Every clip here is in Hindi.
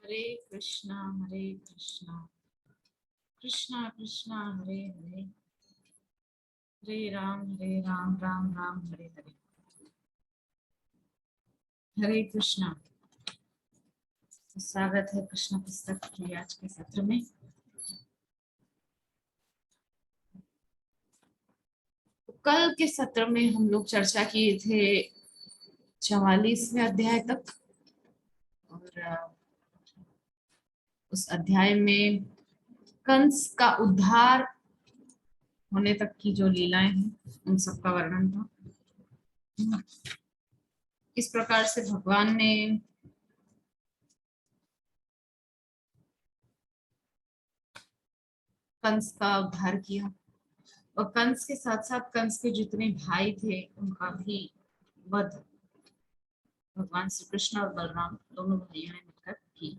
हरे कृष्णा कृष्णा कृष्णा हरे हरे, हरे राम राम राम हरे हरे। हरे कृष्णा। स्वागत है कृष्ण पुस्तक के आज के सत्र में। कल के सत्र में हम लोग चर्चा किए थे 44वें अध्याय तक, और उस अध्याय में कंस का उद्धार होने तक की जो लीलाएं हैं उन सब का वर्णन था। किस प्रकार से भगवान ने कंस का उद्धार किया, और कंस के साथ साथ कंस के जितने भाई थे उनका भी वध भगवान श्री कृष्ण और बलराम दोनों भाइयों ने मिलकर की।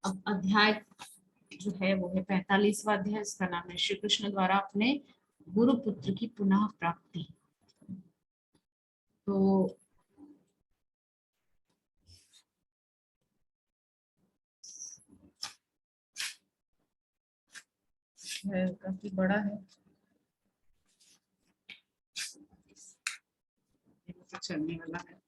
अब अध्याय जो है वो है 45वां अध्याय। इसका नाम है श्री कृष्ण द्वारा अपने गुरु पुत्र की पुनः प्राप्ति। तो काफी बड़ा है, तो चलने वाला है।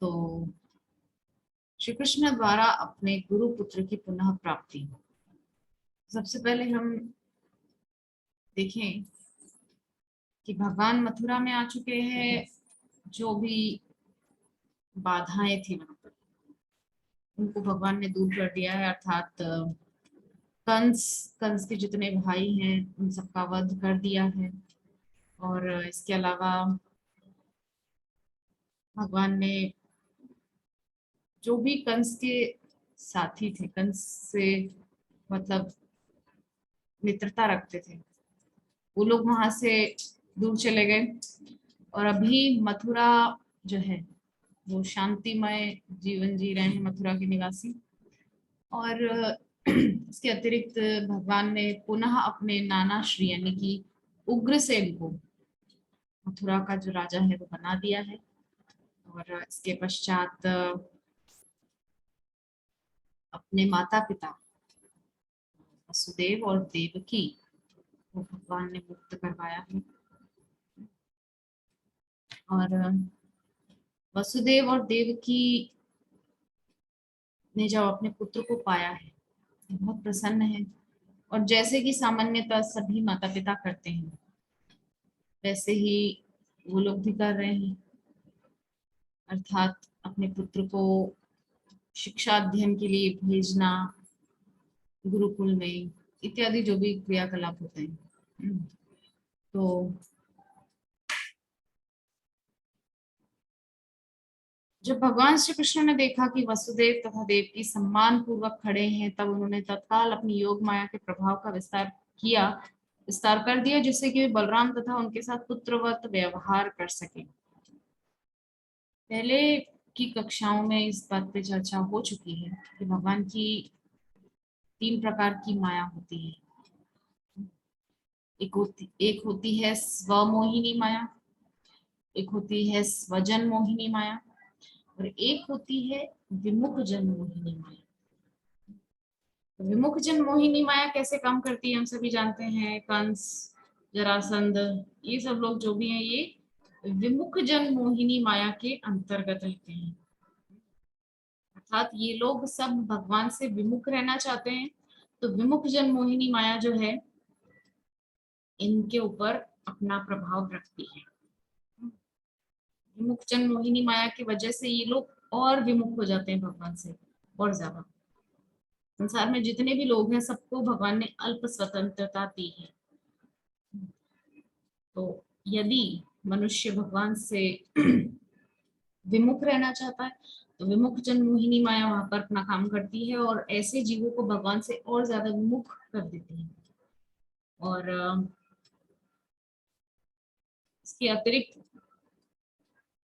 तो श्री कृष्ण द्वारा अपने गुरु पुत्र की पुनः प्राप्ति। सबसे पहले हम देखें कि भगवान मथुरा में आ चुके हैं। जो भी बाधाएं थी वहां पर उनको भगवान ने दूर कर दिया है, अर्थात कंस कंस के जितने भाई हैं उन सबका वध कर दिया है। और इसके अलावा भगवान ने जो भी कंस के साथी थे, कंस से मतलब मित्रता रखते थे, वो लोग वहां से दूर चले गए। और अभी मथुरा जो है वो शांतिमय जीवन जी रहे हैं मथुरा के निवासी। और इसके अतिरिक्त भगवान ने पुनः अपने नाना श्री यानी कि उग्रसेन को मथुरा का जो राजा है वो बना दिया है। और इसके पश्चात अपने माता पिता वसुदेव और देवकी को भगवान ने मुक्त करवाया है। और वसुदेव और देवकी ने जब अपने पुत्र को पाया है तो बहुत प्रसन्न है। और जैसे कि सामान्यतः सभी माता पिता करते हैं वैसे ही वो लोग भी कर रहे हैं, अर्थात अपने पुत्र को शिक्षा अध्ययन के लिए भेजना गुरुकुल में इत्यादि जो भी क्रियाकलाप होते हैं। तो जब भगवान श्री कृष्ण ने देखा कि वसुदेव तथा देवकी सम्मान पूर्वक खड़े हैं, तब उन्होंने तत्काल अपनी योग माया के प्रभाव का विस्तार कर दिया, जिससे कि वे बलराम तथा उनके साथ पुत्रवत व्यवहार कर सके। पहले की कक्षाओं में इस बात पे चर्चा हो चुकी है कि भगवान की 3 प्रकार की माया होती है। एक होती है स्वमोहिनी माया, एक होती है स्वजन मोहिनी माया, और एक होती है विमुख जन मोहिनी माया। तो विमुख जन मोहिनी माया कैसे काम करती है हम सभी जानते हैं। कंस, जरासंध, ये सब लोग जो भी हैं ये विमुख जन मोहिनी माया के अंतर्गत रहते हैं। अर्थात ये लोग सब भगवान से विमुख रहना चाहते हैं। तो विमुख जन मोहिनी माया जो है इनके ऊपर अपना प्रभाव रखती है। विमुख जन मोहिनी माया की वजह से ये लोग और विमुख हो जाते हैं भगवान से और ज्यादा। संसार में जितने भी लोग हैं सबको भगवान ने अल्प स्वतंत्रता दी है। तो यदि मनुष्य भगवान से विमुख रहना चाहता है तो विमुख जन मोहिनी माया वहां पर अपना काम करती है और ऐसे जीवों को भगवान से और ज्यादा विमुख कर देती है। और इसके अतिरिक्त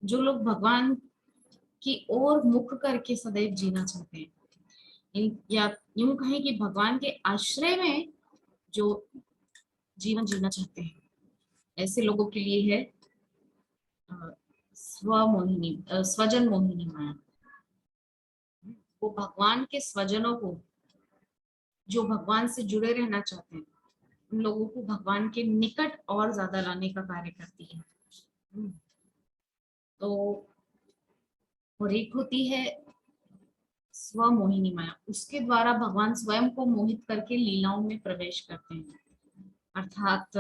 जो लोग भगवान की ओर मुख करके सदैव जीना चाहते हैं, या यूं कहें कि भगवान के आश्रय में जो जीवन जीना चाहते हैं, ऐसे लोगों के लिए है स्वजन मोहिनी माया। वो भगवान के स्वजनों को, जो भगवान से जुड़े रहना चाहते हैं, उन लोगों को भगवान के निकट और ज्यादा लाने का कार्य करती है। तो और एक होती है स्वमोहिनी माया, उसके द्वारा भगवान स्वयं को मोहित करके लीलाओं में प्रवेश करते हैं। अर्थात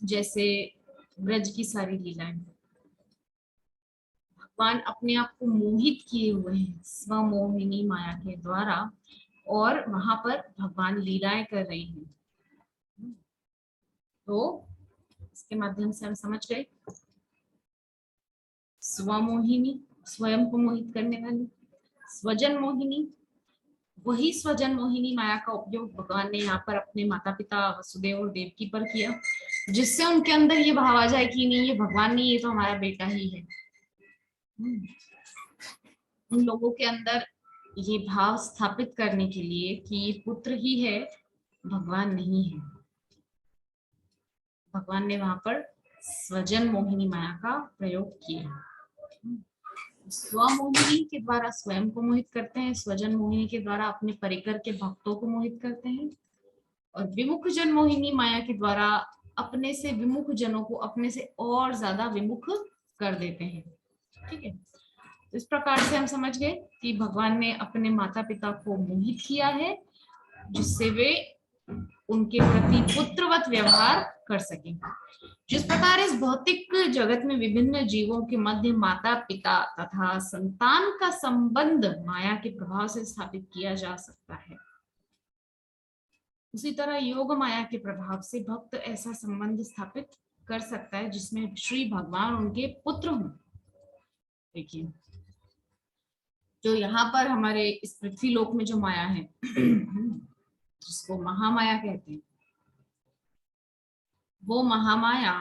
जैसे ब्रज की सारी लीलाएं, भगवान अपने आप को मोहित किए हुए हैं स्वमोहिनी माया के द्वारा, और वहां पर भगवान लीलाएं कर रहे हैं। तो इसके माध्यम से हम समझ गए स्वमोहिनी, स्वयं को मोहित करने वाली। स्वजन मोहिनी, वही स्वजन मोहिनी माया का उपयोग भगवान ने यहाँ पर अपने माता पिता वसुदेव और देवकी पर किया, जिससे उनके अंदर ये भाव आ जाए कि नहीं, ये भगवान नहीं, ये तो हमारा बेटा ही है। उन लोगों के अंदर ये भाव स्थापित करने के लिए कि ये पुत्र ही है, भगवान नहीं है। भगवान ने वहां पर स्वजन मोहिनी माया का प्रयोग किया। स्वमोहिनी के द्वारा स्वयं को मोहित करते हैं, स्वजन मोहिनी के द्वारा अपने परिकर के भक्तों को मोहित करते हैं, और विमुख जन मोहिनी माया के द्वारा अपने से विमुख जनों को अपने से और ज्यादा विमुख कर देते हैं। ठीक है, तो इस प्रकार से हम समझ गए कि भगवान ने अपने माता पिता को मोहित किया है, जिससे वे उनके प्रति पुत्रवत व्यवहार कर सकें। जिस प्रकार इस भौतिक जगत में विभिन्न जीवों के मध्य माता पिता तथा संतान का संबंध माया के प्रभाव से स्थापित किया जा सकता है, उसी तरह योग माया के प्रभाव से भक्त ऐसा संबंध स्थापित कर सकता है जिसमें श्री भगवान उनके पुत्र हों। देखिए, जो यहाँ पर हमारे इस पृथ्वी लोक में जो माया है जिसको महामाया कहते हैं, वो महामाया,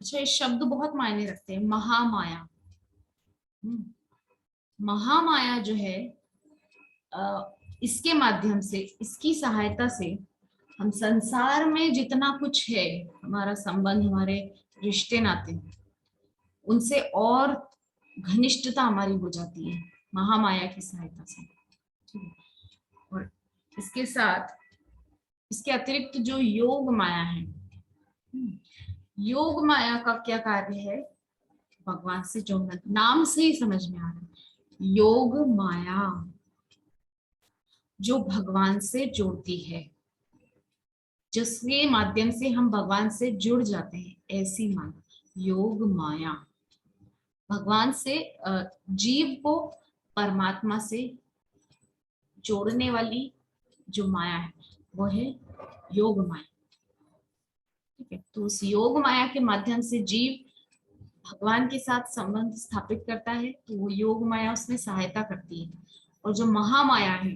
अच्छा ये शब्द बहुत मायने रखते हैं, महामाया। महामाया जो है, इसके माध्यम से, इसकी सहायता से हम संसार में जितना कुछ है, हमारा संबंध, हमारे रिश्ते नाते, उनसे और घनिष्ठता हमारी हो जाती है महामाया की सहायता से। और इसके साथ, इसके अतिरिक्त जो योग माया है, योग माया का क्या कार्य है? भगवान से जोड़ना। नाम से ही समझ में आ रहा है, योग माया जो भगवान से जोड़ती है, जिसके माध्यम से हम भगवान से जुड़ जाते हैं, ऐसी माया योग माया। भगवान से, जीव को परमात्मा से जोड़ने वाली जो माया है वो है योग माया। ठीक है, तो उस योग माया के माध्यम से जीव भगवान के साथ संबंध स्थापित करता है, तो वो योग माया उसमें सहायता करती है। और जो महामाया है,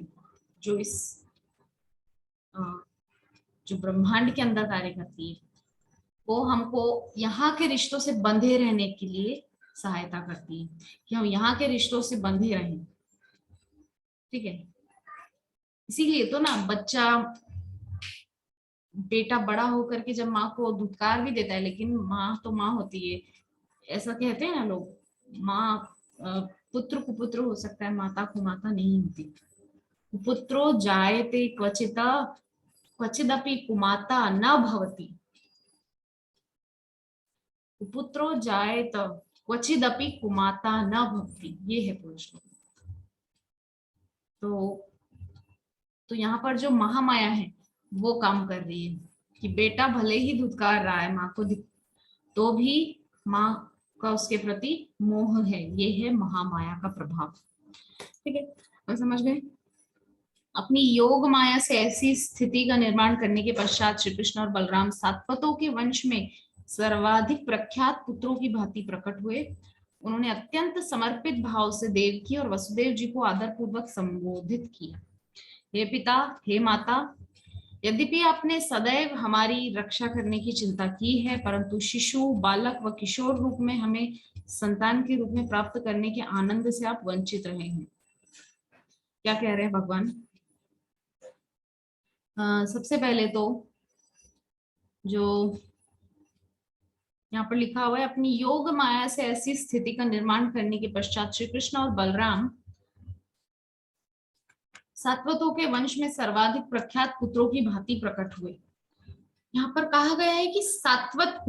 जो इस जो ब्रह्मांड के अंदर कार्य करती है, वो हमको यहाँ के रिश्तों से बंधे रहने के लिए सहायता करती है, कि हम यहाँ के रिश्तों से बंधे रहें। ठीक है, इसीलिए तो ना बच्चा, बेटा बड़ा होकर के जब माँ को धुतकार भी देता है, लेकिन माँ तो माँ होती है, ऐसा कहते हैं ना लोग, माँ पुत्र कुपुत्र हो सकता है, माता कुमाता नहीं होती। पुत्रो जायते क्वचिता क्वचिदपि कुमाता न भवति, पुत्रो जायत क्वचिदपि कुमाता न भवति, ये है पुरुष। तो यहाँ पर जो महामाया है वो काम कर रही है कि बेटा भले ही धुतकार रहा है माँ को, तो भी माँ का उसके प्रति मोह है। ये है महामाया का प्रभाव। ठीक है, तो समझ गए। अपनी योग माया से ऐसी स्थिति का निर्माण करने के पश्चात श्री कृष्ण और बलराम सातवतों के वंश में सर्वाधिक प्रख्यात पुत्रों की भांति प्रकट हुए। उन्होंने अत्यंत समर्पित भाव से देवकी और वसुदेव जी को आदर पूर्वक संबोधित किया। हे पिता, हे माता, यद्यपि आपने सदैव हमारी रक्षा करने की चिंता की है, परंतु शिशु, बालक व किशोर रूप में हमें संतान के रूप में प्राप्त करने के आनंद से आप वंचित रहे हैं। क्या कह रहे हैं भगवान? सबसे पहले तो जो यहाँ पर लिखा हुआ है, अपनी योग माया से ऐसी स्थिति का निर्माण करने के पश्चात श्री कृष्ण और बलराम सात्वतों के वंश में सर्वाधिक प्रख्यात पुत्रों की भांति प्रकट हुए। यहाँ पर कहा गया है कि सात्वत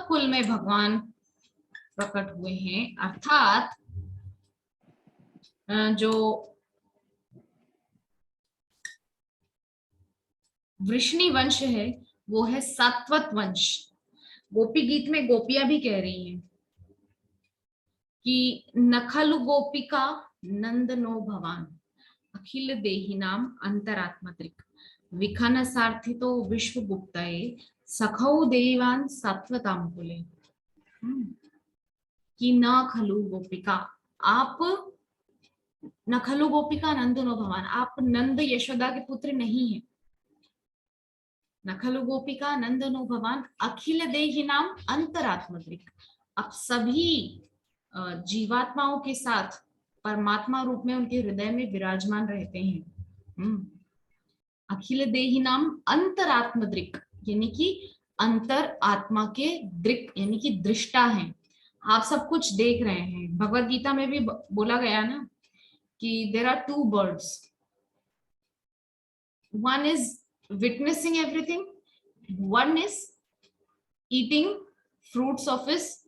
कुल में भगवान प्रकट हुए हैं, अर्थात जो वृष्णि वंश है वो है सात्वत वंश। गोपी गीत में गोपियां भी कह रही हैं कि नखलु गोपिका नंदनो भवान अखिल देही नाम अंतरात्मत्रिक विखन सार्थितो विश्व गुप्तये सखौ देवान सात्वतामुकुले। कि न खलु गोपिका, आप न खलु गोपिका नंदनो भवान, आप नंद यशोदा के पुत्र नहीं हैं। न खलु गोपिका नंदनो भवान अखिल देही नाम अंतरात्मत्रिक, आप सभी जीवात्माओं के साथ परमात्मा रूप में उनके हृदय में विराजमान रहते हैं। अखिल देही नाम अंतरात्म दृक्, यानी कि अंतर आत्मा के दृक् यानी कि दृष्टा हैं, आप सब कुछ देख रहे हैं। भगवत गीता में भी बोला गया ना कि there are two birds, one is witnessing everything, one is eating fruits of its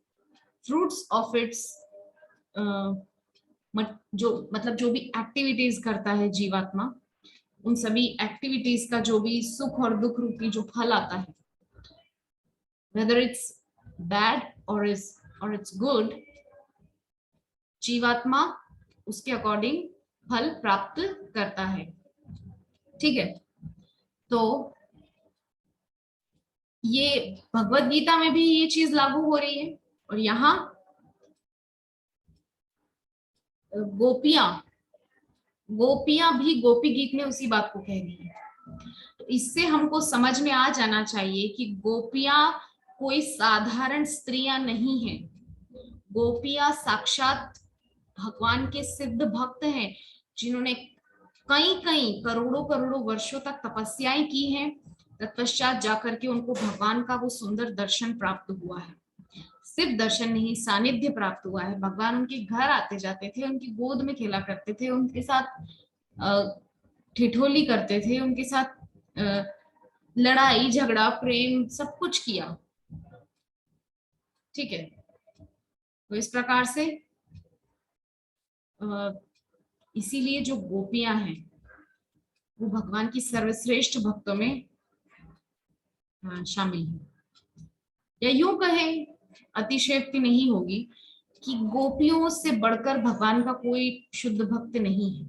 जो भी एक्टिविटीज करता है जीवात्मा, उन सभी एक्टिविटीज का जो भी सुख और दुख रूपी जो फल आता है, whether it's bad or it's good, जीवात्मा उसके अकॉर्डिंग फल प्राप्त करता है। ठीक है, तो ये भगवत गीता में भी ये चीज लागू हो रही है, और यहाँ गोपियां भी गोपी गीत में उसी बात को कह रही है। तो इससे हमको समझ में आ जाना चाहिए कि गोपियां कोई साधारण स्त्रियां नहीं हैं, गोपियां साक्षात भगवान के सिद्ध भक्त हैं, जिन्होंने कई कई करोड़ों करोड़ों वर्षों तक तपस्याएं की हैं, तत्पश्चात जाकर के उनको भगवान का वो सुंदर दर्शन प्राप्त हुआ है। सिर्फ दर्शन नहीं, सानिध्य प्राप्त हुआ है। भगवान उनके घर आते जाते थे, उनकी गोद में खेला करते थे, उनके साथ ठिठोली करते थे, उनके साथ लड़ाई झगड़ा प्रेम सब कुछ किया। ठीक है, तो इस प्रकार से इसीलिए जो गोपियां हैं वो भगवान की सर्वश्रेष्ठ भक्तों में शामिल है। या यूं कहें, अतिशयोक्ति नहीं होगी कि गोपियों से बढ़कर भगवान का कोई शुद्ध भक्त नहीं है।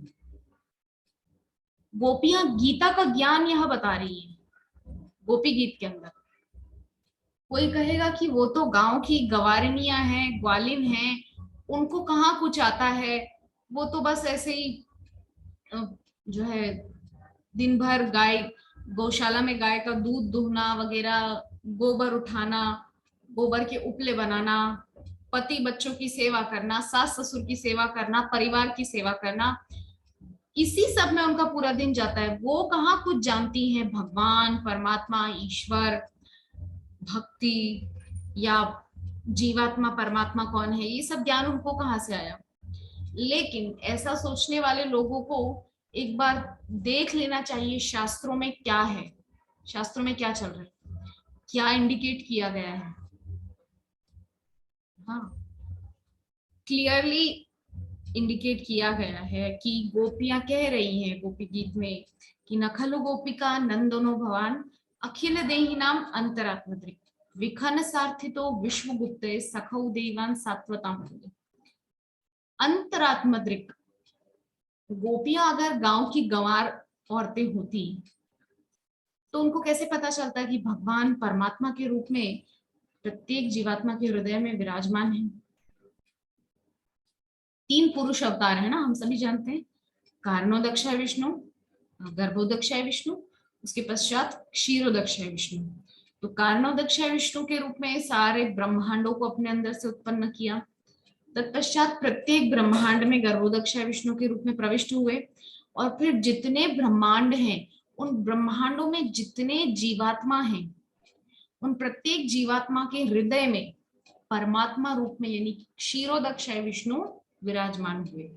गोपियां गीता का ज्ञान यह बता रही है गोपी गीत के अंदर। कोई कहेगा कि वो तो गांव की गवारिनियां हैं, ग्वालिन हैं, उनको कहाँ कुछ आता है, वो तो बस ऐसे ही जो है दिन भर गौशाला में गाय का दूध दुहना वगैरह, गोबर उठाना, गोबर के उपले बनाना, पति बच्चों की सेवा करना, सास ससुर की सेवा करना, परिवार की सेवा करना, इसी सब में उनका पूरा दिन जाता है। वो कहाँ कुछ जानती हैं भगवान, परमात्मा, ईश्वर, भक्ति या जीवात्मा परमात्मा कौन है, ये सब ज्ञान उनको कहाँ से आया। लेकिन ऐसा सोचने वाले लोगों को एक बार देख लेना चाहिए शास्त्रों में क्या है, शास्त्रों में क्या चल रहा है, क्या इंडिकेट किया गया है। हाँ, क्लियरली इंडिकेट किया गया है कि गोपियां कह रही हैं गोपी गीत में कि नखलु गोपिका नंदनो भवान अखिल देही नाम अंतरात्मत्रिक विखन सार्थितो विश्वगुप्ते सखौ देवान सात्वताम। अंतरात्मद्रिक गोपियां अगर गांव की गंवार औरतें होती तो उनको कैसे पता चलता कि भगवान परमात्मा के रूप में प्रत्येक जीवात्मा के हृदय में विराजमान है। 3 पुरुष अवतार है ना, हम सभी जानते हैं, कारणोदक्ष विष्णु, गर्भोदक्षाय विष्णु, उसके पश्चात क्षीरोदक्षाय विष्णु। तो कारणोदक्षाय विष्णु के रूप में सारे ब्रह्मांडों को अपने अंदर से उत्पन्न किया। तत्पश्चात प्रत्येक ब्रह्मांड में गर्भोदक्षाय विष्णु के रूप में प्रविष्ट हुए, और फिर जितने ब्रह्मांड हैं उन ब्रह्मांडों में जितने जीवात्मा हैं उन प्रत्येक जीवात्मा के हृदय में परमात्मा रूप में यानी क्षीरोदक्षाय विष्णु विराजमान हुए।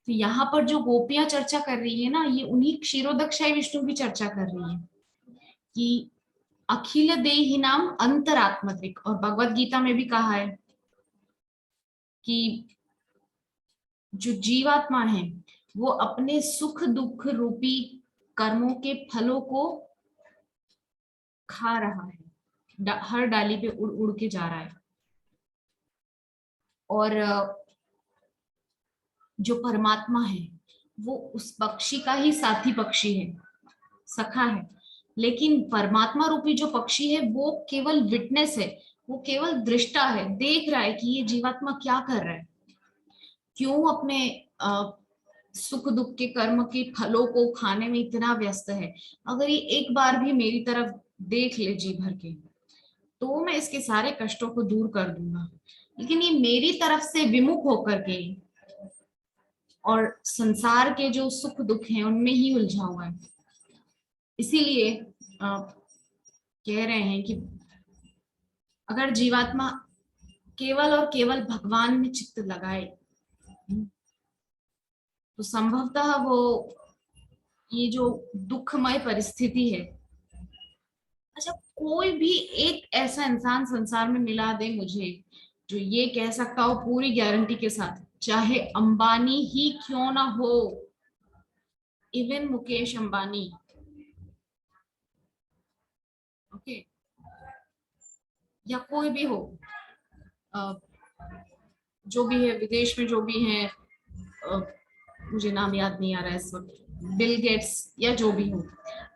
तो यहाँ पर जो गोपियां चर्चा कर रही है ना, ये उन्हीं क्षीरोदक्षाय विष्णु की चर्चा कर रही है कि अखिल देहि नाम अंतरात्मत्रिक, और भगवत गीता में भी कहा है कि जो जीवात्मा है वो अपने सुख दुख रूपी कर्मों के फलों को खा रहा है, हर डाली पे उड़ उड़ के जा रहा है। और जो परमात्मा है वो उस पक्षी का ही साथी पक्षी है, सखा है, लेकिन परमात्मा रूपी जो पक्षी है वो केवल विटनेस है, वो केवल दृष्टा है, देख रहा है कि ये जीवात्मा क्या कर रहा है, क्यों अपने सुख दुख के कर्म के फलों को खाने में इतना व्यस्त है। अगर ये एक बार भी मेरी तरफ देख ले जी भर के तो मैं इसके सारे कष्टों को दूर कर दूंगा, लेकिन ये मेरी तरफ से विमुख होकर के और संसार के जो सुख दुख हैं उनमें ही उलझा हुआ है। इसीलिए कह रहे हैं कि अगर जीवात्मा केवल और केवल भगवान में चित्त लगाए तो संभवतः वो ये जो दुखमय परिस्थिति है, अच्छा कोई भी एक ऐसा इंसान संसार में मिला दे मुझे जो ये कह सकता हो पूरी गारंटी के साथ, चाहे अंबानी ही क्यों ना हो, इवन मुकेश अंबानी, ओके, या कोई भी हो, जो भी है विदेश में जो भी है, मुझे नाम याद नहीं आ रहा है इस वक्त, बिल गेट्स या जो भी हो,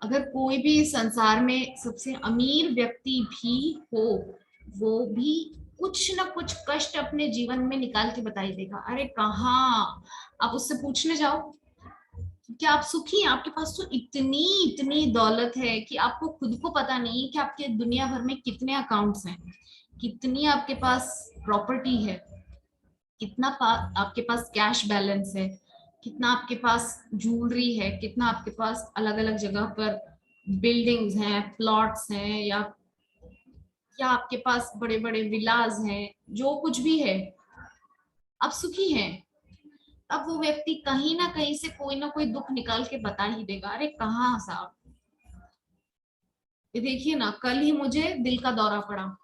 अगर कोई भी संसार में सबसे अमीर व्यक्ति भी हो, वो भी कुछ ना कुछ कष्ट अपने जीवन में निकाल के बताई देगा। अरे कहाँ, आप उससे पूछने जाओ क्या आप सुखी हैं, आपके पास तो इतनी इतनी दौलत है कि आपको खुद को पता नहीं कि आपके दुनिया भर में कितने अकाउंट्स हैं, कितनी आपके पास प्रॉपर्टी है, कितना आपके पास कैश बैलेंस है, कितना आपके पास ज्वेलरी है, कितना आपके पास अलग अलग जगह पर बिल्डिंग्स हैं, प्लॉट्स हैं, या आपके पास बड़े बड़े विलाज हैं, जो कुछ भी है, आप सुखी हैं। अब वो व्यक्ति कहीं ना कहीं से कोई ना कोई दुख निकाल के बता ही देगा। अरे कहाँ साहब, ये देखिए ना, कल ही मुझे दिल का दौरा पड़ा,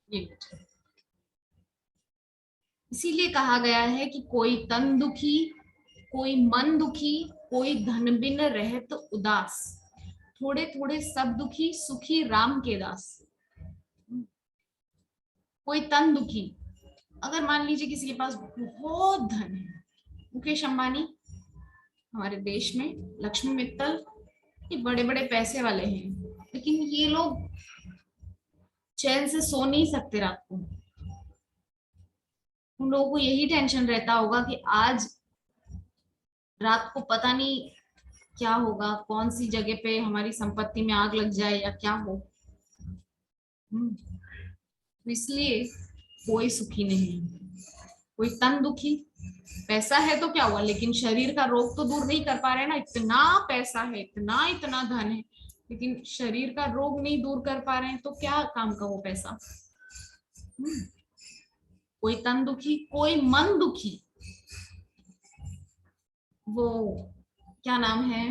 ये इसीलिए कहा गया है कि कोई तन दुखी, कोई मन दुखी, कोई धन बिन रहे तो उदास, थोड़े थोड़े सब दुखी, सुखी राम के दास। कोई तन दुखी, अगर मान लीजिए किसी के पास बहुत धन है, मुकेश अंबानी हमारे देश में, लक्ष्मी मित्तल, ये बड़े बड़े पैसे वाले हैं, लेकिन ये लोग चैन से सो नहीं सकते रात को। उन लोगों को यही टेंशन रहता होगा कि आज रात को पता नहीं क्या होगा, कौन सी जगह पे हमारी संपत्ति में आग लग जाए या क्या हो। तो इसलिए कोई सुखी नहीं है, कोई तन दुखी, पैसा है तो क्या हुआ, लेकिन शरीर का रोग तो दूर नहीं कर पा रहे ना, इतना पैसा है, इतना इतना धन है, लेकिन शरीर का रोग नहीं दूर कर पा रहे हैं तो क्या काम का वो पैसा। कोई तन दुखी, कोई मन दुखी। वो क्या नाम है,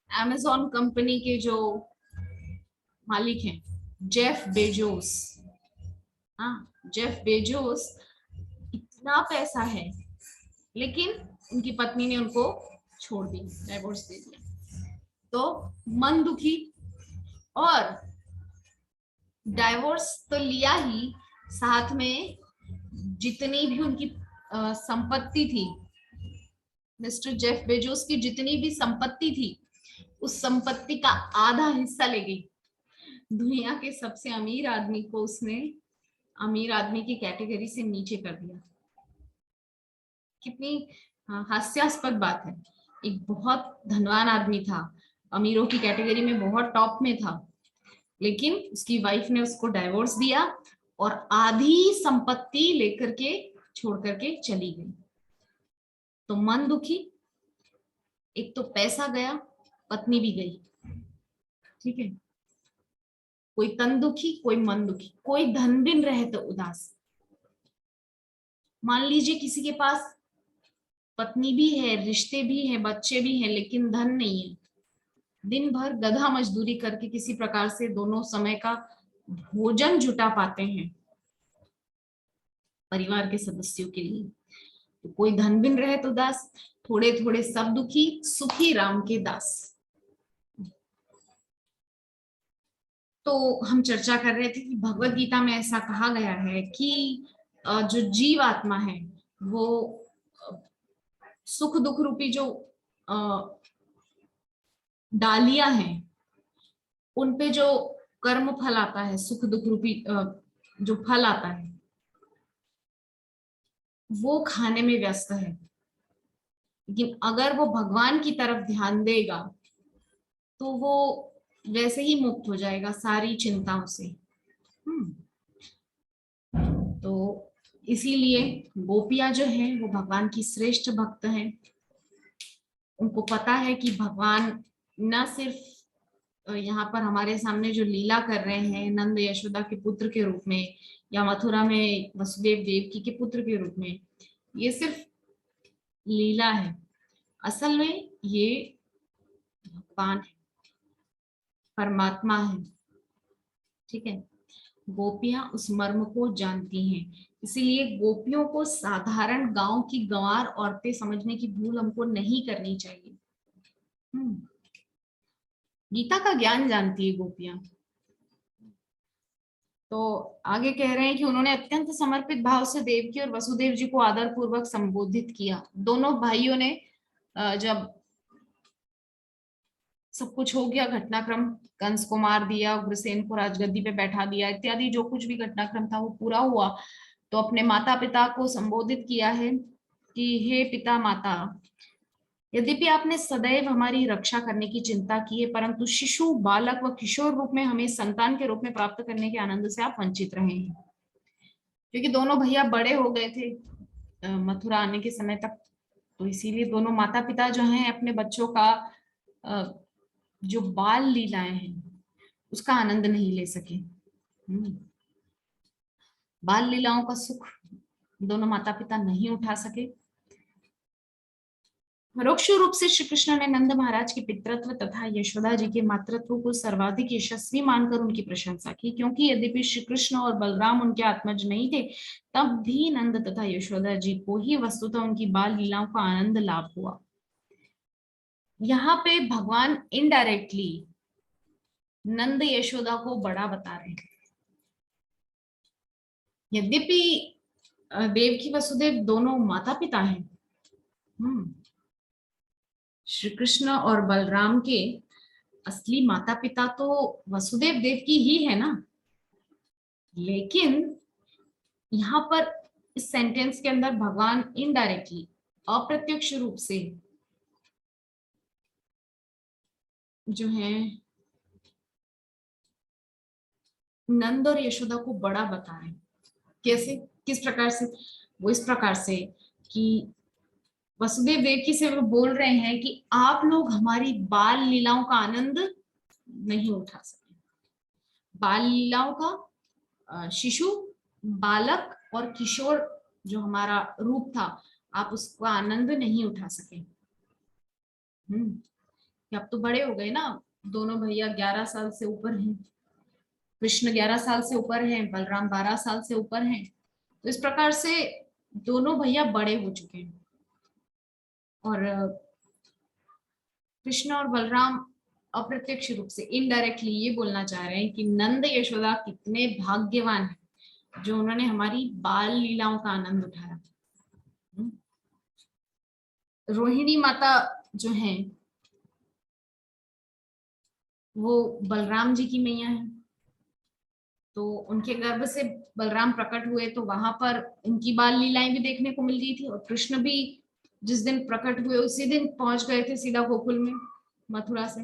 अमेजॉन कंपनी के जो मालिक हैं, जेफ बेजोस, हाँ जेफ बेजोस, इतना पैसा है लेकिन उनकी पत्नी ने उनको छोड़ दी, डाइवोर्स दे दिया, तो मन दुखी। और डाइवोर्स तो लिया ही, साथ में जितनी भी उनकी संपत्ति थी, मिस्टर जेफ बेजोस की जितनी भी संपत्ति थी, उस संपत्ति का आधा हिस्सा ले गई। दुनिया के सबसे अमीर आदमी को उसने अमीर आदमी की कैटेगरी से नीचे कर दिया। कितनी हाँ, हास्यास्पद बात है। एक बहुत धनवान आदमी था, अमीरों की कैटेगरी में बहुत टॉप में था, लेकिन उसकी वाइफ ने उसको डाइवोर्स दिया और आधी संपत्ति लेकर के छोड़ करके चली गई। तो मन दुखी, एक तो पैसा गया, पत्नी भी गई, ठीक है। कोई तन दुखी, कोई मन दुखी, कोई धन बिन रहे तो उदास। मान लीजिए किसी के पास पत्नी भी है, रिश्ते भी है, बच्चे भी हैं, लेकिन धन नहीं है। दिन भर गधा मजदूरी करके किसी प्रकार से दोनों समय का भोजन जुटा पाते हैं परिवार के सदस्यों के लिए। तो कोई धन बिन रहे तो दास, थोड़े थोड़े सब दुखी, सुखी राम के दास। तो हम चर्चा कर रहे थे कि भगवत गीता में ऐसा कहा गया है कि जो जीव आत्मा है वो सुख दुख रूपी जो डालियां हैं, उनपे जो कर्म फल आता है, सुख दुख रूपी जो फल आता है, वो खाने में व्यस्त है। लेकिन अगर वो भगवान की तरफ ध्यान देगा तो वो वैसे ही मुक्त हो जाएगा सारी चिंताओं से। हम्म। तो इसीलिए गोपियां जो है वो भगवान की श्रेष्ठ भक्त हैं। उनको पता है कि भगवान न सिर्फ यहाँ पर हमारे सामने जो लीला कर रहे हैं नंद यशोदा के पुत्र के रूप में, या मथुरा में वसुदेव देवकी के पुत्र के रूप में, ये सिर्फ लीला है। असल में ये भगवान है, परमात्मा है, ठीक है। गोपियां उस मर्म को जानती हैं, इसीलिए गोपियों को साधारण गांव की गंवार औरतें समझने की भूल हमको नहीं करनी चाहिए। हम्म। गीता का ज्ञान जानती है गोपियां। तो आगे कह रहे हैं कि उन्होंने अत्यंत समर्पित भाव से देवकी और वसुदेव जी को आदर पूर्वक संबोधित किया। दोनों भाइयों ने जब सब कुछ हो गया, घटनाक्रम, कंस को मार दिया, उग्रसेन को राजगद्दी पे बैठा दिया, इत्यादि जो कुछ भी घटनाक्रम था वो पूरा हुआ, तो अपने माता पिता को संबोधित किया है कि हे पिता माता, यद्यपि आपने सदैव हमारी रक्षा करने की चिंता की है, परंतु शिशु, बालक व किशोर रूप में हमें संतान के रूप में प्राप्त करने के आनंद से आप वंचित रहे हैं। क्योंकि दोनों भैया बड़े हो गए थे मथुरा आने के समय तक, तो इसीलिए दोनों माता पिता जो हैं अपने बच्चों का जो बाल लीलाएं हैं उसका आनंद नहीं ले सके। बाल लीलाओं का सुख दोनों माता पिता नहीं उठा सके। परोक्ष रूप से श्री कृष्ण ने नंद महाराज के पितृत्व तथा यशोदा जी के मातृत्व को सर्वाधिक यशस्वी मानकर उनकी प्रशंसा की, क्योंकि यद्यपि श्री कृष्ण और बलराम उनके आत्मज नहीं थे, तब भी नंद तथा यशोदा जी को ही वस्तुतः उनकी बाल लीलाओं का आनंद लाभ हुआ। यहाँ पे भगवान इनडायरेक्टली नंद यशोदा को बड़ा बता रहे हैं। यद्यपि देवकी वसुदेव दोनों माता पिता हैं, श्री कृष्ण और बलराम के असली माता पिता तो वसुदेव देवकी ही है ना। लेकिन यहाँ पर इस सेंटेंस के अंदर भगवान इनडायरेक्टली, अप्रत्यक्ष रूप से जो है नंद और यशोदा को बड़ा बता रहे हैं। कैसे, किस प्रकार से? वो इस प्रकार से कि वसुदेव देवकी से वो बोल रहे हैं कि आप लोग हमारी बाल लीलाओं का आनंद नहीं उठा सके। बाल लीलाओं का शिशु, बालक और किशोर जो हमारा रूप था, आप उसका आनंद नहीं उठा सके। अब तो बड़े हो गए ना, दोनों भैया 11 साल से ऊपर हैं, कृष्ण 11 साल से ऊपर हैं, बलराम 12 साल से ऊपर हैं। तो इस प्रकार से दोनों भैया बड़े हो चुके हैं। और कृष्ण और बलराम अप्रत्यक्ष रूप से, इनडायरेक्टली ये बोलना चाह रहे हैं कि नंद यशोदा कितने भाग्यवान हैं जो उन्होंने हमारी बाल लीलाओं का आनंद उठाया। रोहिणी माता जो है वो बलराम जी की मैया है, तो उनके गर्भ से बलराम प्रकट हुए, तो वहां पर उनकी बाल लीलाएं भी देखने को मिल रही थी। और कृष्ण भी जिस दिन प्रकट हुए उसी दिन पहुंच गए थे सीधा गोकुल में मथुरा से।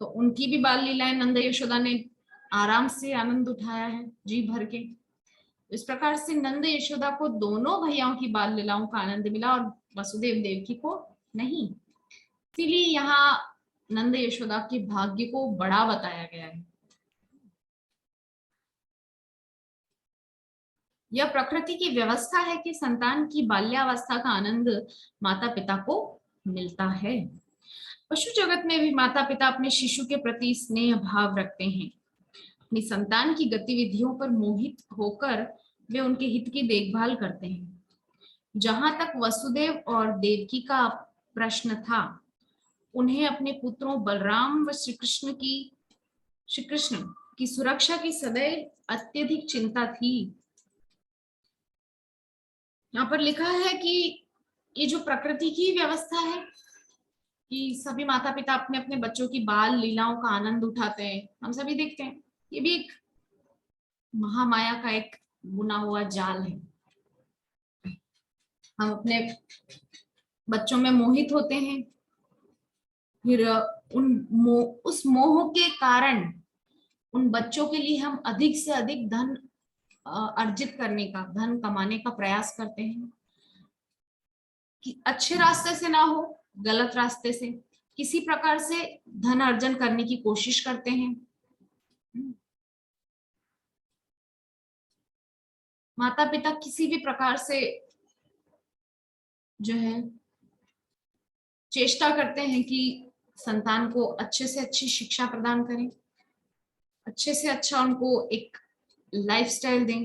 तो उनकी भी बाल लीलाएं नंद यशोदा ने आराम से आनंद उठाया है जी भर के। इस प्रकार से नंद यशोदा को दोनों भैयाओं की बाल लीलाओं का आनंद मिला और वसुदेव देवकी को नहीं। इसीलिए यहाँ नंद यशोदा के भाग्य को बड़ा बताया गया है। यह प्रकृति की व्यवस्था है कि संतान की बाल्यावस्था का आनंद माता पिता को मिलता है। पशु जगत में भी माता पिता अपने शिशु के प्रति स्नेह भाव रखते हैं। अपनी संतान की गतिविधियों पर मोहित होकर वे उनके हित की देखभाल करते हैं। जहां तक वसुदेव और देवकी का प्रश्न था, उन्हें अपने पुत्रों बलराम व श्री कृष्ण की सुरक्षा की सदैव अत्यधिक चिंता थी। यहाँ पर लिखा है कि ये जो प्रकृति की व्यवस्था है कि सभी माता पिता अपने अपने बच्चों की बाल लीलाओं का आनंद उठाते हैं, हम सभी देखते हैं, ये भी एक महामाया का एक बुना हुआ जाल है। हम अपने बच्चों में मोहित होते हैं, फिर उस मोह के कारण उन बच्चों के लिए हम अधिक से अधिक धन अर्जित करने का, धन कमाने का प्रयास करते हैं कि अच्छे रास्ते से ना हो, गलत रास्ते से किसी प्रकार से धन अर्जन करने की कोशिश करते हैं। माता पिता किसी भी प्रकार से जो है चेष्टा करते हैं कि संतान को अच्छे से अच्छी शिक्षा प्रदान करें, अच्छे से अच्छा उनको एक लाइफस्टाइल दें,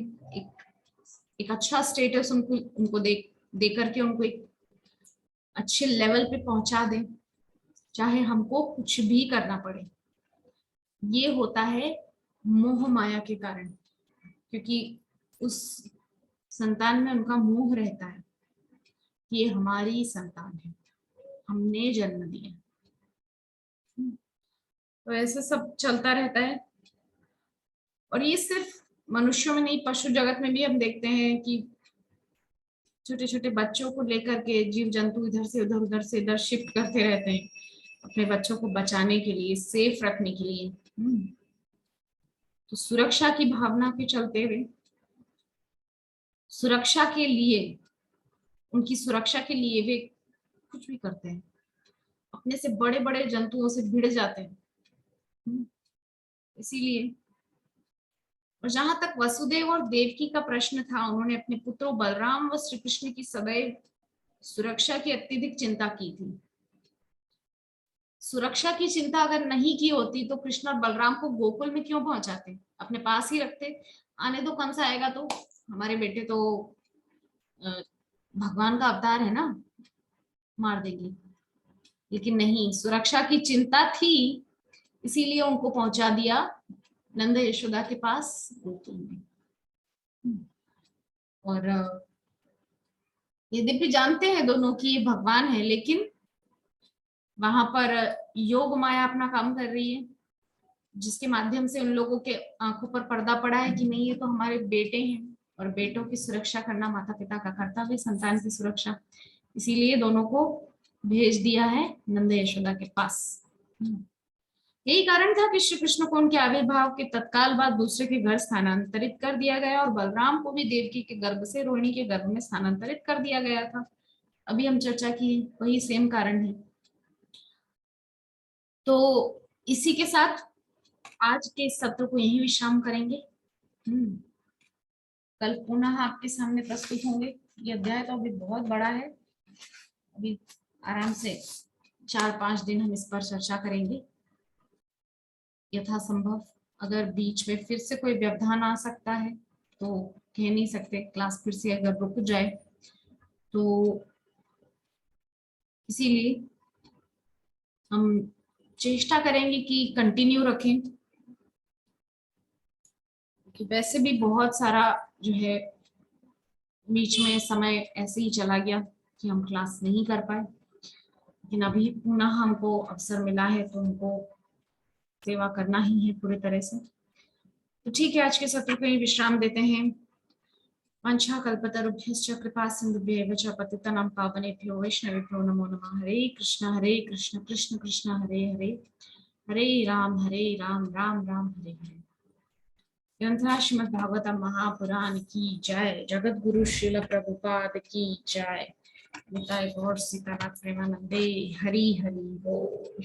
एक अच्छा स्टेटस उनको दे करके उनको एक अच्छे लेवल पे पहुंचा दें, चाहे हमको कुछ भी करना पड़े। ये होता है मोह माया के कारण, क्योंकि उस संतान में उनका मोह रहता है कि ये हमारी संतान है, हमने जन्म दिया। तो ऐसे सब चलता रहता है। और ये सिर्फ मनुष्यों में नहीं, पशु जगत में भी हम देखते हैं कि छोटे छोटे बच्चों को लेकर के जीव जंतु इधर से इधर शिफ्ट करते रहते हैं अपने बच्चों को बचाने के लिए, सेफ रखने के लिए। तो सुरक्षा की भावना के चलते हुए, सुरक्षा के लिए, उनकी सुरक्षा के लिए वे कुछ भी करते हैं, अपने से बड़े बड़े जंतुओं से भिड़ जाते हैं। इसीलिए, और जहां तक वसुदेव और देवकी का प्रश्न था, उन्होंने अपने पुत्रों बलराम व श्री कृष्ण की सदैव सुरक्षा की अत्यधिक चिंता की थी। सुरक्षा की चिंता अगर नहीं की होती तो कृष्ण और बलराम को गोकुल में क्यों पहुंचाते, अपने पास ही रखते। आने दो, कंस आएगा तो, हमारे बेटे तो भगवान का अवतार है ना, मार देंगे। लेकिन नहीं, सुरक्षा की चिंता थी, इसीलिए उनको पहुंचा दिया नंद यशोदा के पास गोकुल में। और यद्यपि जानते हैं दोनों की ये भगवान है, लेकिन वहां पर योग माया अपना काम कर रही है, जिसके माध्यम से उन लोगों के आंखों पर पर्दा पड़ा है कि नहीं, ये तो हमारे बेटे हैं और बेटों की सुरक्षा करना माता पिता का कर्तव्य, संतान की सुरक्षा। इसीलिए दोनों को भेज दिया है नंद यशोदा के पास। यही कारण था कि श्री कृष्ण को उनके आविर्भाव के तत्काल बाद दूसरे के घर स्थानांतरित कर दिया गया और बलराम को भी देवकी के गर्भ से रोहिणी के गर्भ में स्थानांतरित कर दिया गया था। अभी हम चर्चा की वही सेम कारण है। तो इसी के साथ आज के सत्र को यही विश्राम करेंगे। कल पुनः आपके सामने प्रस्तुत होंगे। ये अध्याय तो अभी बहुत बड़ा है, अभी आराम से 4-5 दिन हम इस पर चर्चा करेंगे यथासंभव। अगर बीच में फिर से कोई व्यवधान आ सकता है तो कह नहीं सकते, क्लास फिर से अगर रुक जाए तो इसीलिए हम चेष्टा करेंगे कि कंटिन्यू रखें, कि वैसे भी बहुत सारा जो है बीच में समय ऐसे ही चला गया कि हम क्लास नहीं कर पाए, लेकिन अभी पुनः हमको अवसर मिला है तो हमको सेवा करना ही है पूरी तरह से। तो ठीक है, आज के सत्र को ही विश्राम देते हैं। वंशाकल्पतरुभ्यश्च कृपा सिन्धुभ्येव च पतितानां पावनेभ्यो वैष्णवेभ्यो नमो नमः। हरे कृष्ण कृष्ण कृष्ण हरे हरे, हरे राम राम राम हरे हरे। ग्रंथराज श्रीमद् भागवतम महापुराण की जय। जगत गुरु श्रील प्रभुपाद की जय। निताय गौर सीतानाथ प्रेमानंदे हरि हरि बोल।